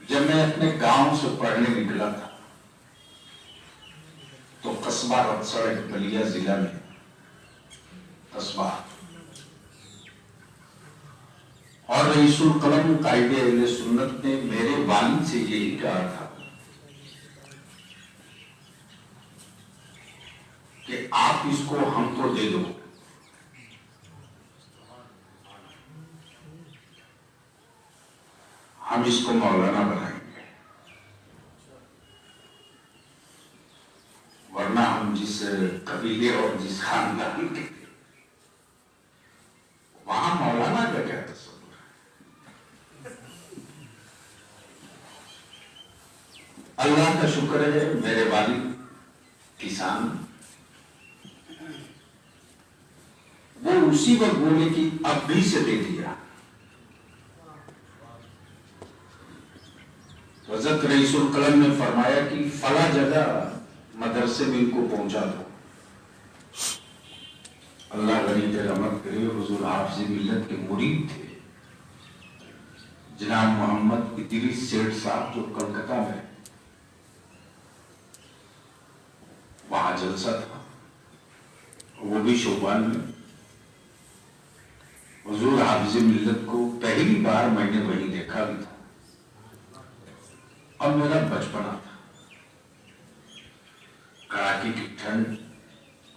جب میں اپنے گاؤں سے پڑھنے نکلا تھا تو قصبہ رقصڑ بلیا ضلع میں قصبہ اور رئیس القلم قائد اہل سنت نے میرے والد سے یہی کہا تھا کہ آپ اس کو ہم کو دے دو، ہم اس کو مولانا بنائیں گے، ورنہ ہم جس قبیلے اور جس خاندان کے تھے وہاں مولانا کا کیا تصور ہے۔ اللہ کا شکر ہے میرے والد کسان، وہ اسی وقت بولے کہ اب بھی سے دے دیا۔ حضرت رئیس القلم نے فرمایا کہ فلاں جگہ مدرسے میں ان کو پہنچا دو۔ اللہ غنی رحمت کرے، حضور حافظ ملت کے مرید تھے جناب محمد ادریس سیٹھ صاحب جو کلکتہ میں، وہاں جلسہ تھا، وہ بھی شوبان میں۔ حضور حافظ ملت کو پہلی بار میں نے وہیں دیکھا بھی تھا، اب میرا بچپنا تھا، کڑاکی کی ٹھنڈ،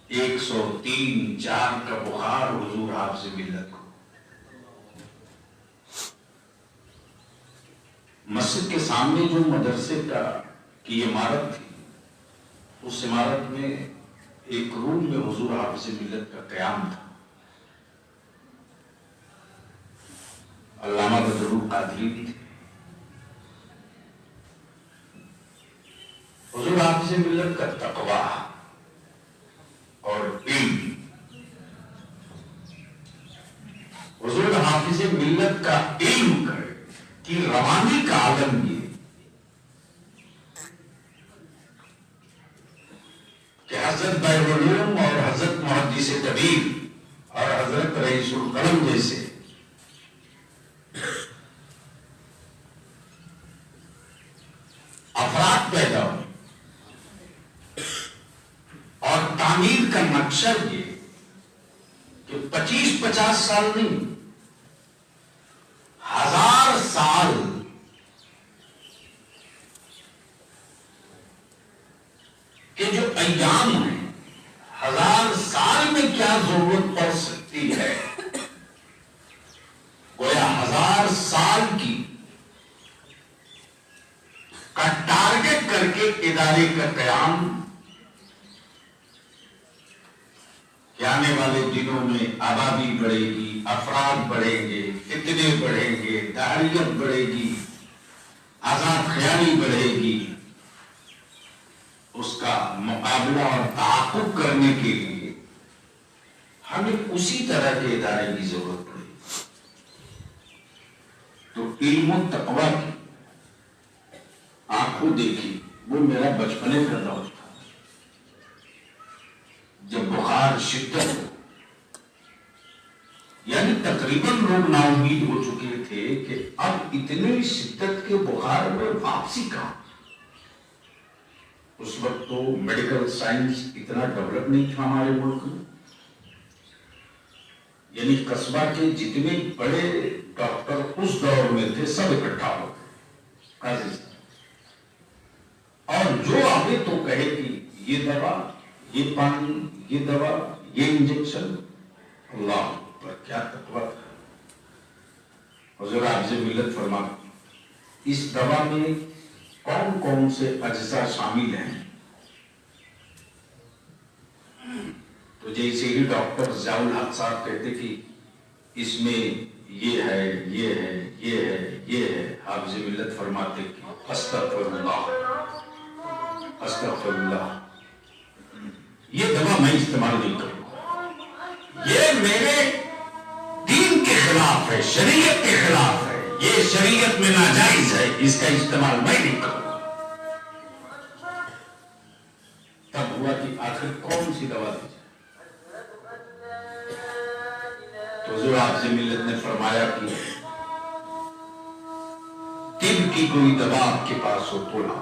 103-4 کا بخار حضور حافظ ملت کو۔ مسجد کے سامنے جو مدرسے کی عمارت تھی، اس عمارت میں ایک روم میں حضور حافظ ملت کا قیام تھا۔ علامہ بدر القادری بھی تھے، حضور حافظ ملت کا تقویٰ اور علم، حضور حافظ ملت کا علم کی روانی کا عالم یہ کہ حضرت بحر العلوم اور حضرت محدث کبیر اور حضرت رئیس القلم جیسے افراد پیدا ہو، اور تعمیر کا نقشہ یہ کہ 25-50 سال نہیں، 1000 سال کے جو ایام ہیں، 1000 سال میں کیا ضرورت پڑ سکتی ہے، گویا 1000 سال کی کا ٹارگٹ کر کے ادارے کا قیام کہ آنے والے دنوں میں آبادی بڑھے گی، افراد بڑھیں گے، فتنے بڑھیں گے، داعیت بڑھے گی، آزاد خیالی بڑھے گی، اس کا مقابلہ اور تعاقب کرنے کے لیے ہمیں اسی طرح کے ادارے کی ضرورت پڑے گی۔ تو علم و تقویٰ کی آنکھوں دیکھی، وہ میرا بچپنے کا دور تھا، جب بخار شدت ہو، یعنی تقریباً لوگ نا امید ہو چکے تھے کہ اب اتنی شدت کے بخار میں واپسی کہاں۔ اس وقت تو میڈیکل سائنس اتنا ڈیولپ نہیں تھا ہمارے ملک میں، یعنی قصبہ کے جتنے بڑے ڈاکٹر اس دور میں تھے سب اکٹھا ہو گئے قاضی صاحب، اور جو آگے تو کہے کہ یہ دوا، یہ پانی، یہ دوا، یہ انجیکشن، اللہ پر کیا تقویٰ تھا۔ حضور حافظ ملت فرماتے اس دوا میں کون کون سے اجزاء شامل ہیں، تو جیسے ہی ڈاکٹر ضیاء الحق صاحب کہتے کہ اس میں یہ ہے، یہ ہے، یہ ہے، یہ ہے، حافظ ملت فرماتے کہ استغفر اللہ، استغفر اللہ، یہ دوا میں استعمال نہیں کروں گا، یہ میرے دین کے خلاف ہے، شریعت کے خلاف ہے، یہ شریعت میں ناجائز ہے، اس کا استعمال میں نہیں کروں گا۔ تب ہوا کہ آخر کون سی دوا دی جائے، تو حضور حافظ ملت نے فرمایا کہ طب کی کوئی دوا آپ کے پاس ہو تو لاؤ.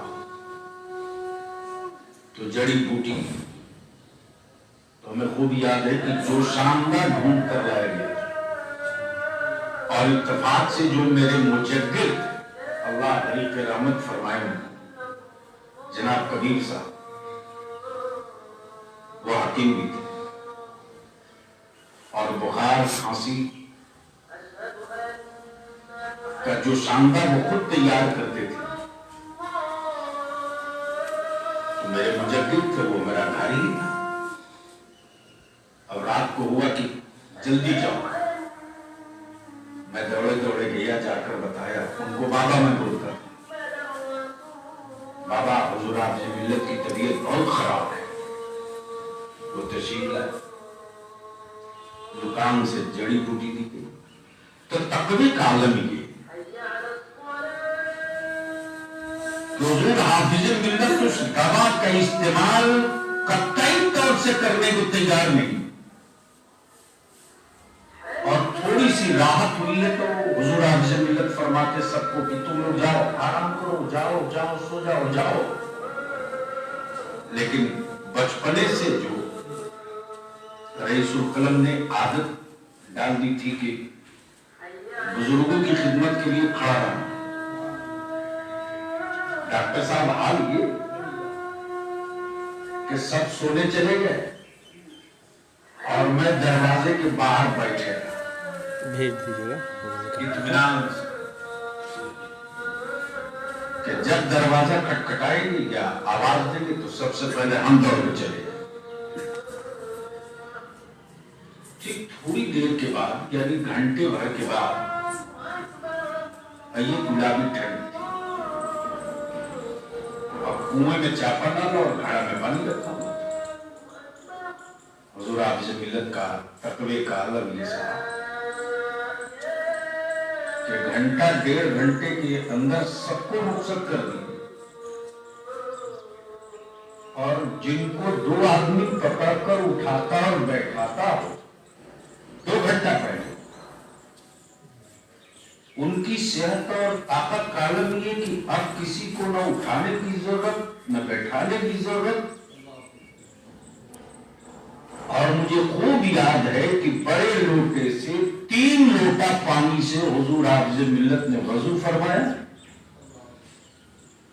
تو جڑی بوٹی تو ہمیں خوب یاد ہے کہ جو شاندار ڈھونڈ کر لایا گیا اور اتفاق سے جو میرے مجدد اللہ علیہ کے رحمت فرمائے جناب کبیر صاحب وہ حکیم بھی تھے اور بخار کھانسی کا جو شاندار وہ خود تیار کرتے تھے. تو میرے مجدد تھے وہ میرا گھر ہی تھا. اب رات کو ہوا کہ جلدی جاؤ. میں دوڑے دوڑے گیا جا کر بتایا ان کو. بابا میں بولتا بابا حضور آپ سے ملت کی طبیعت بہت خراب ہے. وہ تشریف لائے دکان سے جڑی بوٹی دی گئی تو تقوی کا عالم یہ کہ حضور حافظ ملت اس دوا کا استعمال قطعی طور سے کرنے کو تیار نہیں اور تھوڑی سی راحت ہوئی ہے تو حضور حافظ ملت فرماتے سب کو کہ تم لوگ جاؤ آرام کرو جاؤ جاؤ سو جاؤ جاؤ. لیکن بچپنے سے جو رئیس القلم نے عادت ڈال دی تھی کہ بزرگوں کی خدمت کے لیے کھڑا رہنا. ڈاکٹر صاحب حال یہ کہ سب سونے چلے گئے اور میں دروازے کے باہر بیٹھے بھیج دیجیے گا اطمینان سے کہ جب دروازہ کھٹکھٹائے گی یا آواز دیں گے تو سب سے پہلے ہم دوڑ کے چلے گئے. ٹھیک تھوڑی دیر کے بعد یعنی گھنٹے بھر کے بعد یہ گلابی ٹھنڈ تھی. اب کنویں میں چاپا ڈالا اور گھڑا میں پانی رکھا ہوا. حضور حافظ ملت کا تقوی کا عالم یہ صاحب کہ گھنٹہ ڈیڑھ گھنٹے کے اندر سب کو رخصت کر دی اور جن کو 2 آدمی پکڑ کر اٹھاتا اور بیٹھاتا ہو 2 گھنٹہ پہلے ان کی صحت اور طاقت کا عالم یہ کہ اب کسی کو نہ اٹھانے کی ضرورت نہ بیٹھانے کی ضرورت. اور مجھے خوب یاد ہے کہ بڑے لوٹے سے 3 لوٹا پانی سے حضور حافظ ملت نے وضو فرمایا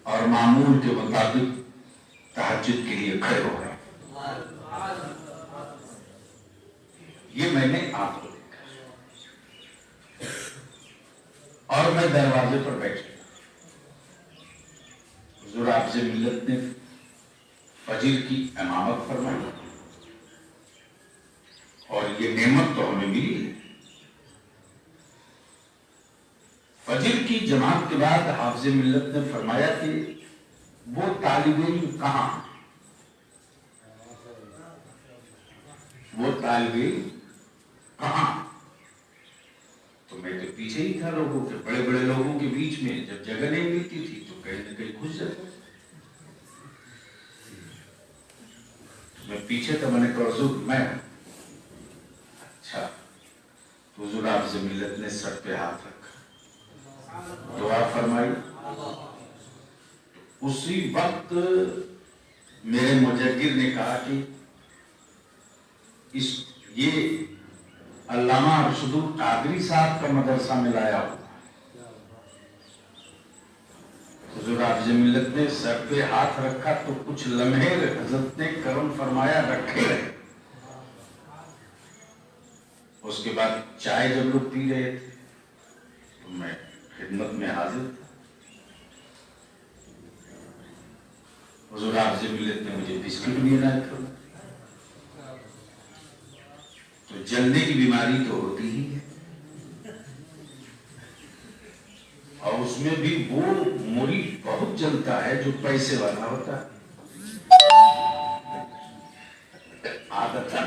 اور معمول کے مطابق تہجد کے لیے کھڑے ہو گئے. یہ میں نے آپ کو دیکھا اور میں دروازے پر بیٹھ گیا. حضور حافظ ملت نے فجر کی امامت فرمائی اور یہ نعمت تو ہمیں ملی ہے. فجر کی جماعت کے بعد حافظ ملت نے فرمایا کہ وہ طالب علم کہاں وہ طالب علم کہاں. تو میں تو پیچھے ہی تھا لوگوں کے بڑے بڑے لوگوں کے بیچ میں. جب جگہ نہیں ملتی تھی تو کہیں نہ کہیں گھس جاتا. میں پیچھے تھا. میں نے کہا حضور میں اچھا. حضور حافظ ملت نے سر پہ ہاتھ رکھا دعا فرمائی. اسی وقت میرے مجدد نے کہا کہ یہ علامہ ارشد القادری صاحب کا مدرسہ میں لایا ہوا. حضور حافظ ملت نے سر پہ ہاتھ رکھا تو کچھ لمحے حضرت نے کرم فرمایا رکھے رہے. اس کے بعد چائے جب لوگ پی رہے تھے تو میں خدمت میں حاضر تھا. حضور حافظ ملت نے مجھے بسکٹ بھی عنایت کیا. تو جلنے کی بیماری تو ہوتی ہی ہے اور اس میں بھی وہ مرید بہت جلتا ہے جو پیسے والا ہوتا ہے. عادتاً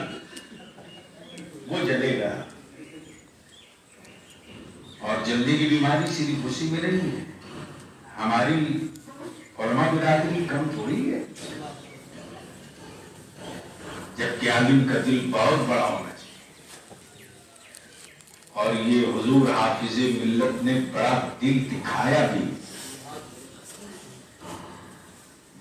وہ جلے گا. اور جلنے کی بیماری صرف اسی میں نہیں ہے. ہماری علماء برادری کم تھوڑی ہے. جبکہ عالم کا دل بہت بڑا ہونا چاہیے. اور یہ حضور حافظ ملت نے بڑا دل دکھایا بھی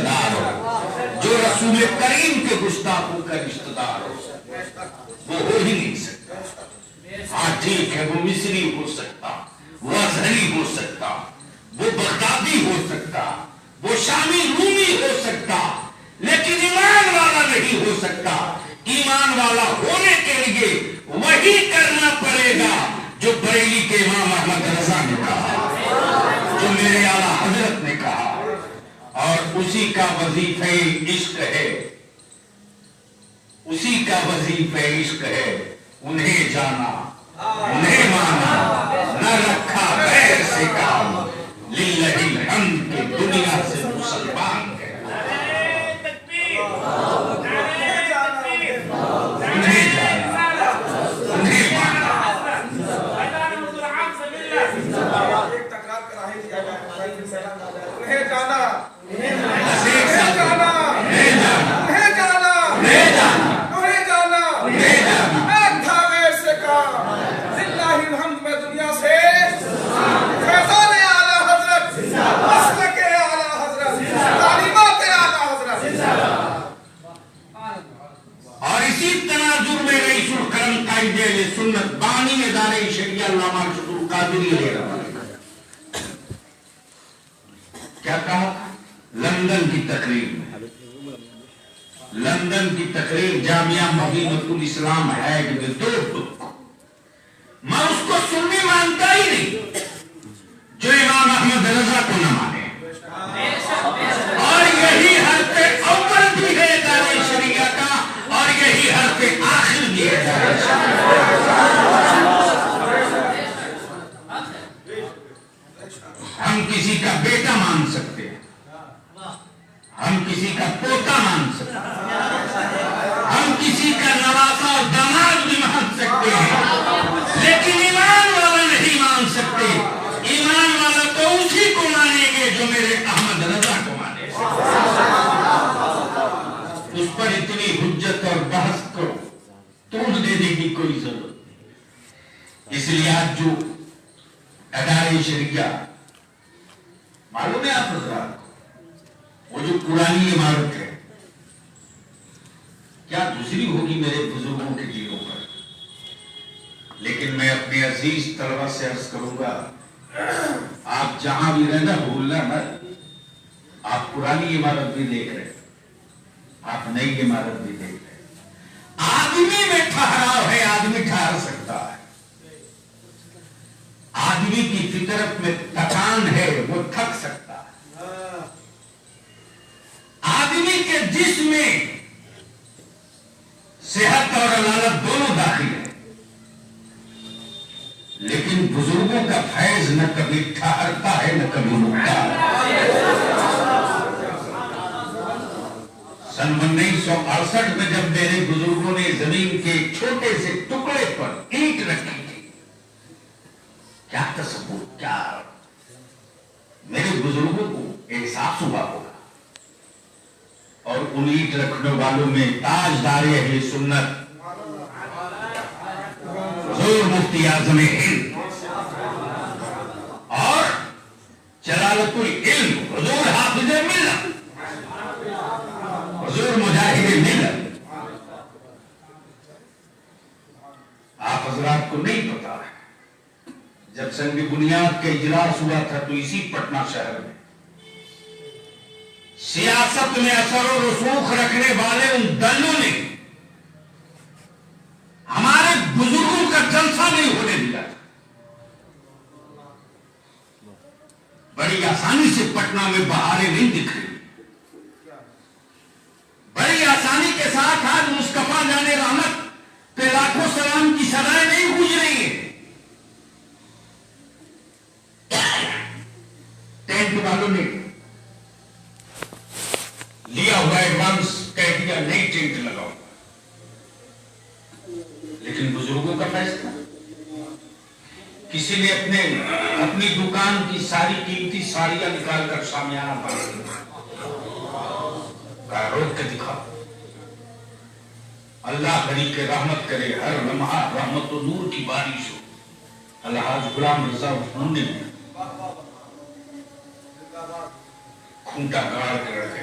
رشتہ دار ہو، جو رسول کریم کے گستاخوں کا رشتہ دار ہو، وہ ہو ہی نہیں سکتا۔ ہاں ٹھیک ہے، وہ مصری ہو سکتا، وہ ازہری ہو سکتا، وہ بغدادی ہو سکتا، وہ شامی رومی ہو سکتا، لیکن ایمان والا نہیں ہو سکتا۔ ایمان والا ہونے کے لیے وہی کرنا پڑے گا جو بریلی کے امام احمد رضا نے کہا، جو میرے اعلیٰ حضرت نے کہا، اور اسی کا وظیفہ عشق ہے، اسی کا وظیفہ عشق ہے۔ انہیں جانا، انہیں مانا، نہ رکھا غیر سے کام، للہ الحمد کے دنیا سے مسلمان ہے۔ انہیں جانا، انہیں مانا۔ اور اسی تناظر میں رئیس الکرم قائد اہل سنت بانی ادارہ شریعہ علامہ ارشد القادری علیہ رحمۃ کیا کہا؟ لندن کی تقریر میں، لندن کی تقریر جامعہ مدینۃ الاسلام ہے کہ دو میں اس کو سنی مانتا ہی نہیں جو امام احمد رضا کو نہ مانے، اور یہی حرف اول بھی ہے ادارہ شریعہ کا، اور یہی حرف آخر بھی ہے ادارہ شریعہ۔ ہم کسی کا بیٹا مان سکتے ہیں، ہم کسی کا پوتا مان سکتے ہیں، ہم کسی کا نواسا اور داماد بھی مان سکتے ہیں، لیکن ایمان والا نہیں مان سکتے۔ ایمان والا تو اسی کو مانیں گے جو میرے احمد رضا کو مانے، اس پر اتنی حجت اور بحث کو توڑ دینے کی کوئی ضرورت نہیں۔ اس لیے آج جو ادارہ شریعہ معلوم ہے آپ حضرات کو، وہ جو پرانی عمارت ہے کیا دوسری ہوگی میرے بزرگوں کے دلوں پر، لیکن میں اپنے عزیز طلبہ سے عرض کروں گا، آپ جہاں بھی رہنا بھولنا مت، آپ پرانی عمارت بھی دیکھ رہے، آپ نئی عمارت بھی دیکھ رہے۔ آدمی میں ٹھہراؤ ہے، آدمی ٹھہر سکتا ہے، آدمی کی فطرت میں تھکان ہے، وہ تھک سکتا ہے، آدمی کے جسم میں صحت اور علالت دونوں داخل ہیں، لیکن بزرگوں کا فیض نہ کبھی ٹھہرتا ہے نہ کبھی رکتا ہے۔ سن 1968 میں جب میرے بزرگوں نے زمین کے چھوٹے سے ٹکڑے پر اینٹ رکھی تھی، کیا تصور، کیا میرے بزرگوں کو احساس ہوا ہوگا، اور ان اینٹ رکھنے والوں میں تاجدار اہل سنت حضور مفتی اعظم ہند اور جلالت العلم حضور حافظ ملت، حضور مجاہد ملت۔ آپ حضرات کو نہیں پتا ہے، جب سنگ بنیاد کا اجلاس ہوا تھا تو اسی پٹنہ شہر میں سیاست میں اثر و رسوخ رکھنے والے ان دلوں نے ہمارے بزرگوں کا جلسہ نہیں ہونے دیا تھا۔ بڑی آسانی سے پٹنہ میں بہاریں نہیں دکھ رہی، بڑی آسانی کے ساتھ آج مصطفیٰ جان رحمت پہ لاکھوں سلام کی صدائیں نہیں گونج رہی ہیں۔ ٹینٹ والوں نے لیا ہوا ایڈوانس کہہ دیا نہیں ٹینٹ لگاؤ، لیکن بزرگوں کا فیصلہ، کسی نے اپنی دکان کی ساری قیمتی ساڑیاں نکال کر شامیانہ باندھ دیا، روک کے دکھا۔ اللہ بری کے رحمت کرے، ہر لمحہ رحمت و نور کی بارش ہو۔ الحاج غلام رضا عثمان نے کھونٹا گاڑ کے رکھے،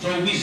24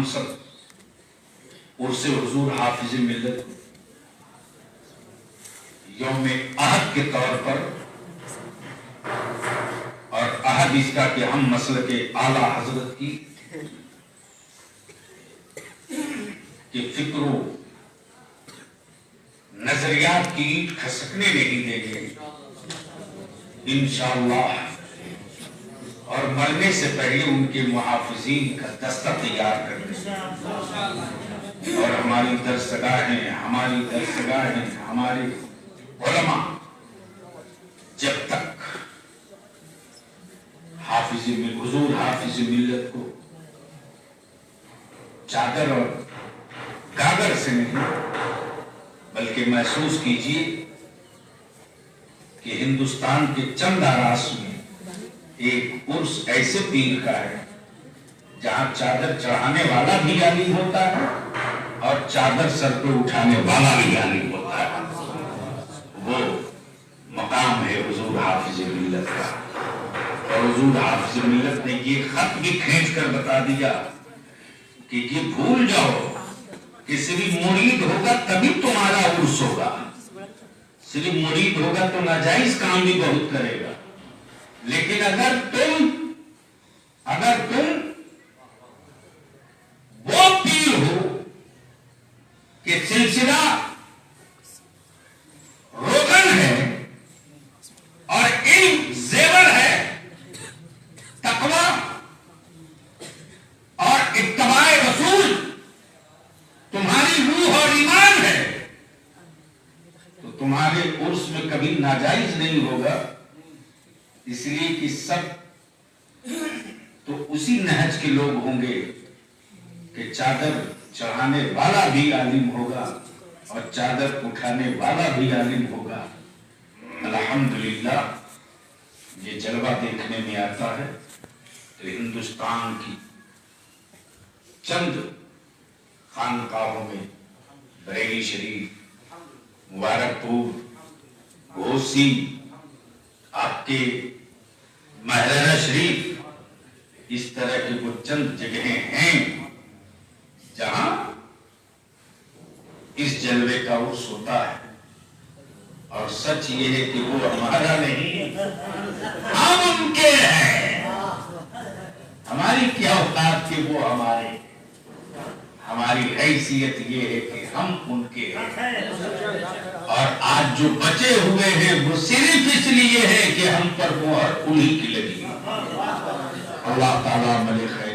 ہم سب عرس حضور حافظ ملت کو یوم عہد کے طور پر، اور عہد اس کا کہ ہم مسلک اعلی حضرت کی کہ فکر و نظریات کی اینٹ کھسکنے نہیں دیں گے انشاءاللہ، اور مرنے سے پہلے ان کے محافظین کا دستہ تیار کر دیں، اور ہماری درسگاہیں ہمارے علماء جب تک حضور حافظ ملت کو چادر اور گاگر سے نہیں بلکہ محسوس کیجئے کہ ہندوستان کے چند آراس میں ایک عرس ایسے پیر کا ہے جہاں چادر چڑھانے والا بھی عالم ہوتا ہے اور چادر سر پہ اٹھانے والا بھی عالم ہوتا ہے، وہ مقام ہے حضور حافظ ملت کا۔ اور حضور حافظ ملت نے یہ خط بھی کھینچ کر بتا دیا کہ یہ بھول جاؤ کہ صرف مرید ہوگا تبھی تمہارا عرس ہوگا، صرف مرید ہوگا تو ناجائز کام بھی بہت کرے گا، لیکن اگر تم وہ پیر ہو کہ سلسلہ روغن ہے اور علم زیور ہے، تقوی اور اتباع رسول تمہاری روح اور ایمان ہے، تو تمہارے عرس میں کبھی ناجائز نہیں ہوگا، اس لیے کہ سب تو اسی نہج کے لوگ ہوں گے کہ چادر چڑھانے والا بھی عالم ہوگا اور چادر اٹھانے والا بھی عالم ہوگا۔ الحمدللہ یہ جلوہ دیکھنے میں آتا ہے تو ہندوستان کی چند خانقاہوں میں بریلی شریف، مبارک پور، گھوسی، آپ کے مہرانہ شریف، اس طرح کی وہ چند جگہیں ہیں جہاں اس جلوے کا عرس ہوتا ہے، اور سچ یہ ہے کہ وہ ہمارا نہیں، ہم ان کے ہیں۔ ہماری کیا اوقات کہ وہ ہمارے، ہماری حیثیت یہ ہے کہ ہم ان کے ہیں، اور آج جو بچے ہوئے ہیں وہ صرف اس لیے ہے کہ ہم پر مہر انہی کی لگی۔ اللہ تعالیٰ ملک ہے